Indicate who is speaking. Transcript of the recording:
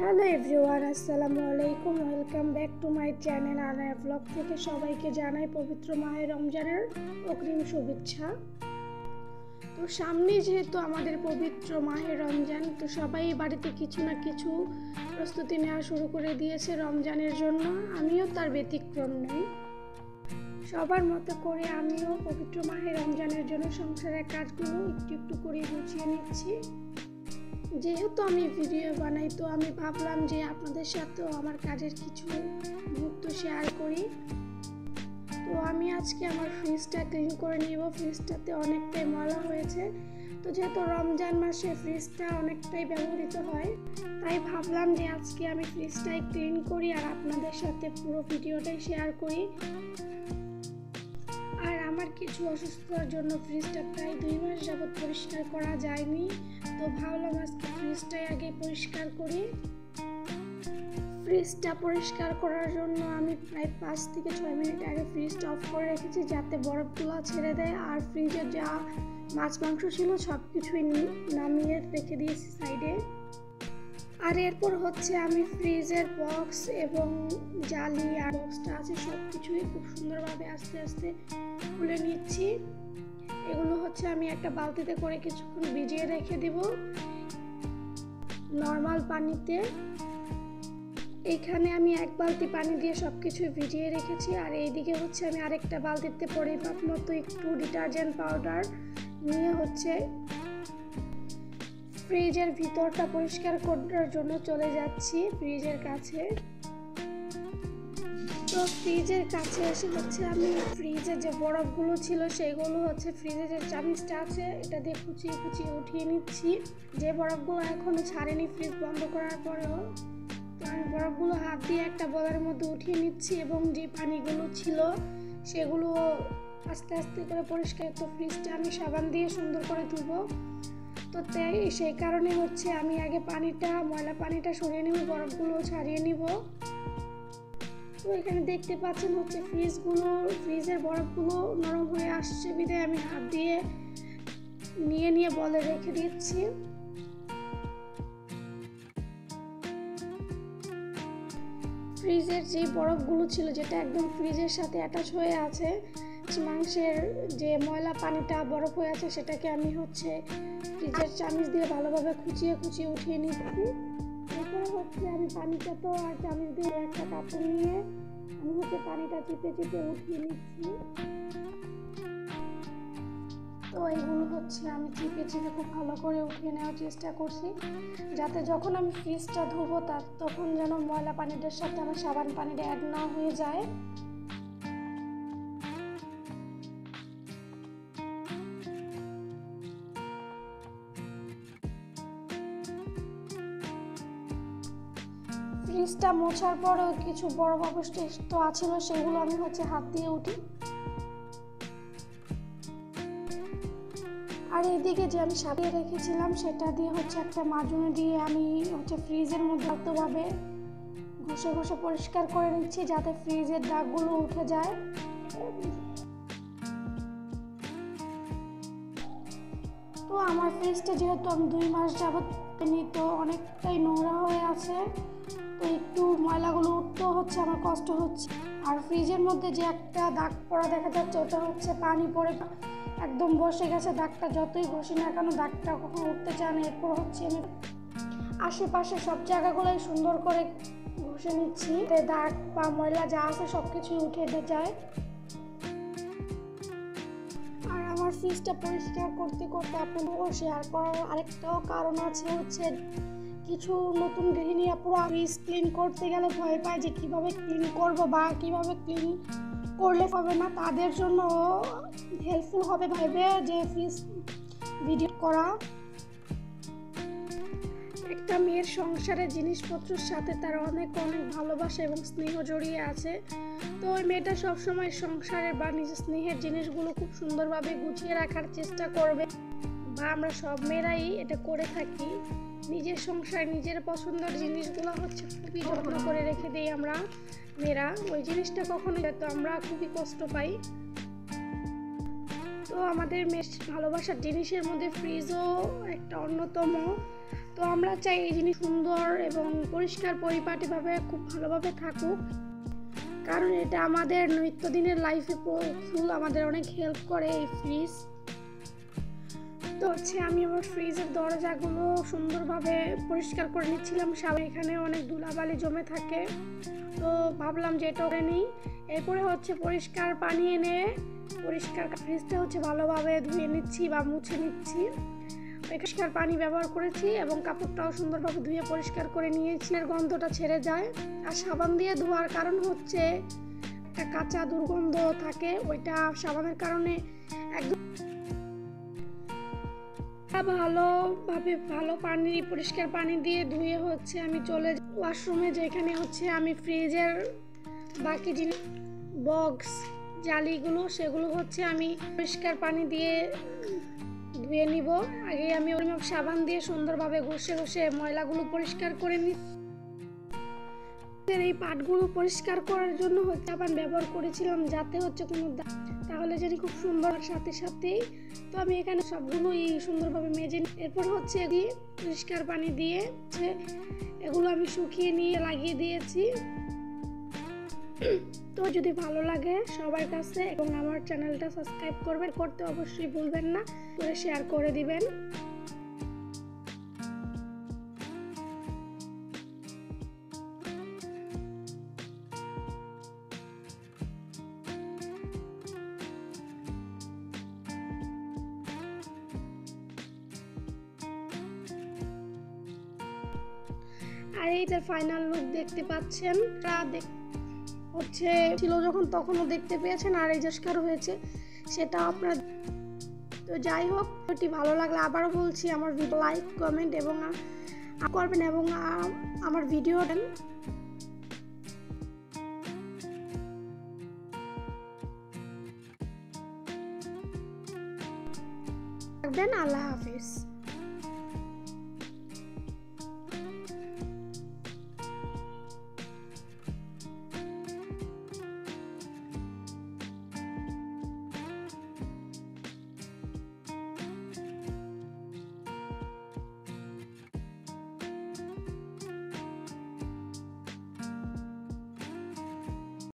Speaker 1: Hello everyone, আসসালামু আলাইকুম। Welcome back to my channel Anaya blog থেকে সবাইকে জানাই পবিত্র মাহে রমজানের অগ্রিম শুভেচ্ছা। তো সামনে যেহেতু আমাদের পবিত্র মাহে রমজান, তো সবাই বাড়িতে কিছু না কিছু প্রস্তুতি নেওয়া শুরু করে দিয়েছে রমজানের জন্য। আমিও তার ব্যতিক্রম নই। সবার মতো করে আমিও পবিত্র মাহে রমজানের জন্য সংসারের কাজগুলো একটু একটু করে গুছিয়ে নিচ্ছি। যেহেতু আমি ভিডিও বানাই, তো আমি ভাবলাম যে আপনাদের সাথেও আমার কাজের কিছু মুহূর্ত শেয়ার করি। তো আমি আজকে আমার ফ্রিজটা ক্লিন করে নিব। ফ্রিজটাতে অনেকটাই ময়লা হয়েছে, তো যেহেতু রমজান মাসে ফ্রিজটা অনেকটাই ব্যবহৃত হয়, তাই ভাবলাম যে আজকে আমি ফ্রিজটাই ক্লিন করি আর আপনাদের সাথে পুরো ভিডিওটাই শেয়ার করি। আর আমার কিছু অসুস্থতার জন্য ফ্রিজটা প্রায় 2 মাস যাবত পরিষ্কার করা যায়নি, তো ভাবলাম আজকে ফ্রিজটাই আগে পরিষ্কার করি। ফ্রিজটা পরিষ্কার করার জন্য আমি প্রায় 5 থেকে 6 মিনিট আগে ফ্রিজটা অফ করে রেখেছি, যাতে বরফগুলো ছেড়ে দেয়। আর ফ্রিজে যা মাছ মাংস ছিল সব কিছুই নামিয়ে রেখে দিয়েছি সাইডে। আর এরপর হচ্ছে আমি ফ্রিজের বক্স এবং জালি আর বক্সটা আছে সব কিছুই খুব সুন্দরভাবে আস্তে আস্তে খুলে নিচ্ছি। এগুলো হচ্ছে আমি একটা বালতিতে করে কিছুক্ষণ ভিজিয়ে রেখে দেব নর্মাল পানিতে। এখানে আমি 1 বালতি পানি দিয়ে সব কিছু ভিজিয়ে রেখেছি। আর এইদিকে হচ্ছে আমি আরেকটা বালতিতে পরিমাপ মতো একটু ডিটারজেন্ট পাউডার নিয়ে হচ্ছে ফ্রিজের ভিতরটা পরিষ্কার করার জন্য চলে যাচ্ছি ফ্রিজের কাছে। তো ফ্রিজের কাছে এসে হচ্ছে আমি ফ্রিজে যে বরফগুলো ছিল সেগুলো হচ্ছে ফ্রিজে যে চামচটা আছে এটা দিয়ে কুচিয়ে কুচিয়ে উঠিয়ে নিচ্ছি। যে বরফগুলো এখনো ছাড়েনি ফ্রিজ বন্ধ করার পরেও, তো আমি বরফগুলো হাত দিয়ে একটা বলের মধ্যে উঠিয়ে নিচ্ছি এবং যে পানিগুলো ছিল সেগুলো আস্তে আস্তে করে পরিষ্কার। তো ফ্রিজটা আমি সাবান দিয়ে সুন্দর করে ধুবো, তো সেই কারণে হচ্ছে আমি আগে ময়লা পানিটা সরিয়ে নেব, বরফগুলো ছাড়িয়ে নিব। তো এখানে দেখতে পাচ্ছেন হচ্ছে ফ্রিজের বরফগুলো নরম হয়ে আসছে, বিধায় আমি হাত দিয়ে নিয়ে বলে রেখে দিচ্ছি। ফ্রিজের যে বরফগুলো ছিল যেটা একদম ফ্রিজের সাথে অ্যাটাচ হয়ে আছে, মাংসের যে ময়লা পানিটা বরফ হয়ে আছে সেটাকে আমি হচ্ছে ফ্রিজের চামচ দিয়ে ভালোভাবে কুচিয়ে কুচিয়ে উঠিয়ে নিচ্ছি। এরপরে হচ্ছে আমি পানিটা তো আর চামচ দিয়ে একটা কাপড় নিয়ে আমি হচ্ছে পানিটা চিপে চিপে উঠিয়ে নিচ্ছি। তো এইগুলো হচ্ছে আমি চিপে চিপে খুব ভালো করে উঠিয়ে নেওয়ার চেষ্টা করছি, যাতে যখন আমি ফ্রিজটা ধুবো তখন যেন ময়লা পানিটার সাথে আমার সাবান পানিটা অ্যাড না হয়ে যায়। ফ্রিজটা মোছার পরেও কিছু বরফ অবশিষ্ট আছিল, সেগুলো আমি হচ্ছে হাত দিয়ে উঠি। আর এইদিকে যে আমি সাজিয়ে রেখেছিলাম সেটা দিয়ে হচ্ছে একটা মাজুনি দিয়ে আমি হচ্ছে ফ্রিজের মধ্যে আলতোভাবে ঘষে ঘষে পরিষ্কার করে নিচ্ছি, যাতে ফ্রিজের দাগগুলো উঠে যায়। তো আমার ফ্রিজটা যেহেতু আমি 2 মাস যাবত তো অনেকটাই নোংরা হয়ে আছে, তো একটু ময়লাগুলো উঠতেও হচ্ছে আমার কষ্ট হচ্ছে। আর ফ্রিজের মধ্যে যে একটা দাগ পড়া দেখা যাচ্ছে ওটা হচ্ছে পানি পড়ে একদম বসে গেছে। দাগটা যতই ঘষি না কেন দাগটা কখনো উঠতে চায় না। এরপর হচ্ছে আমি আশেপাশে সব জায়গাগুলোই সুন্দর করে ঘষে নিচ্ছি, দাগ বা ময়লা যা আছে সব কিছুই উঠে যায়। আর আমার ফ্রিজটা পরিষ্কার করতে করতে আপনাদেরও শেয়ার করার আরেকটাও কারণ আছে, হচ্ছে কিছু নতুন গৃহিণী আপুরা ফ্রিজ ক্লিন করতে গেলে ভয় পায় যে কিভাবে ক্লিন করব বা কিভাবে ক্লিন করলে হবে না। তাদের জন্য হেল্পফুল হবে ভেবে যে ফ্রিজ ভিডিও করা। একটা মেয়ের সংসারের জিনিসপত্রের সাথে তার অনেক অনেক ভালোবাসা এবং স্নেহ জড়িয়ে আছে। তো ওই মেয়েটা সবসময় সংসারের বা নিজের স্নেহের জিনিসগুলো খুব সুন্দরভাবে গুছিয়ে রাখার চেষ্টা করবে, বা আমরা সব মেয়েরাই এটা করে থাকি। নিজের সংসার নিজের পছন্দের জিনিসগুলো হচ্ছে খুবই যত্ন করে রেখে দিই আমরা মেয়েরা। ওই জিনিসটা কখনো যেত আমরা খুবই কষ্ট পাই। তো আমাদের ভালোবাসার জিনিসের মধ্যে ফ্রিজও একটা অন্যতম। তো তো আমরা চাই এই জিনিস সুন্দর এবং পরিষ্কার পরিপাটিভাবে খুব ভালোভাবে থাকুক, কারণ এটা আমাদের নিত্যদিনের লাইফে ফুল আমাদের অনেক হেল্প করে এই ফ্রিজ। তো আমি আমার ফ্রিজের দরজাগুলো সুন্দরভাবে পরিষ্কার করে নিচ্ছিলাম। সবাই এখানে অনেক ধুলাবালি জমে থাকে, তো ভাবলাম যে এটা করে নিই। এরপরে পরিষ্কার পানি এনে পরিষ্কার ফ্রিজটা ভালোভাবে ধুয়ে নিচ্ছি বা মুছে নিচ্ছি। পরিষ্কার পানি ব্যবহার করেছি এবং কাপড়টাও সুন্দরভাবে ধুয়ে পরিষ্কার করে নিয়েছি, এর গন্ধটা ছেড়ে যায়। আর সাবান দিয়ে ধোয়ার কারণ একটা কাঁচা দুর্গন্ধ থাকে, ওইটা সাবানের কারণে একদম ভালো পানি পরিষ্কার পানি দিয়ে ধুয়ে আমি চলে ওয়াশরুমে, যেখানে আমি ফ্রিজের বাকি জিনিস বক্স জালিগুলো সেগুলো আমি পরিষ্কার পানি দিয়ে ধুয়ে নিব। আগে আমি সাবান দিয়ে সুন্দরভাবে ঘষে ঘষে ময়লাগুলো পরিষ্কার করে নিই। এই পাটগুলো পরিষ্কার করার জন্য সাবান ব্যবহার করেছিলাম, যাতে কোনো তাহলে জানি খুব সুন্দর। সাথে সাথেই তো আমি এখানে সবগুলোই সুন্দরভাবে মেজে, এরপর পরিষ্কার পানি দিয়ে এগুলো আমি শুকিয়ে নিয়ে লাগিয়ে দিয়েছি। তো যদি ভালো লাগে সবার কাছে এবং আমার চ্যানেলটা সাবস্ক্রাইব করতে অবশ্যই ভুলবেন না, করে শেয়ার করে দিবেন। আর এইটার ফাইনাল লুক দেখতে পাচ্ছেন, ছিল যখন তখনও দেখতে পেয়েছেন, আর এই যে হয়েছে সেটা আপনার। তো যাই হোক, ভিডিওটি ভালো লাগলে আবারও বলছি আমার ভিডিও লাইক কমেন্ট এবং করবেন এবং আমার ভিডিও দেখবেন। আল্লাহ হাফিজ।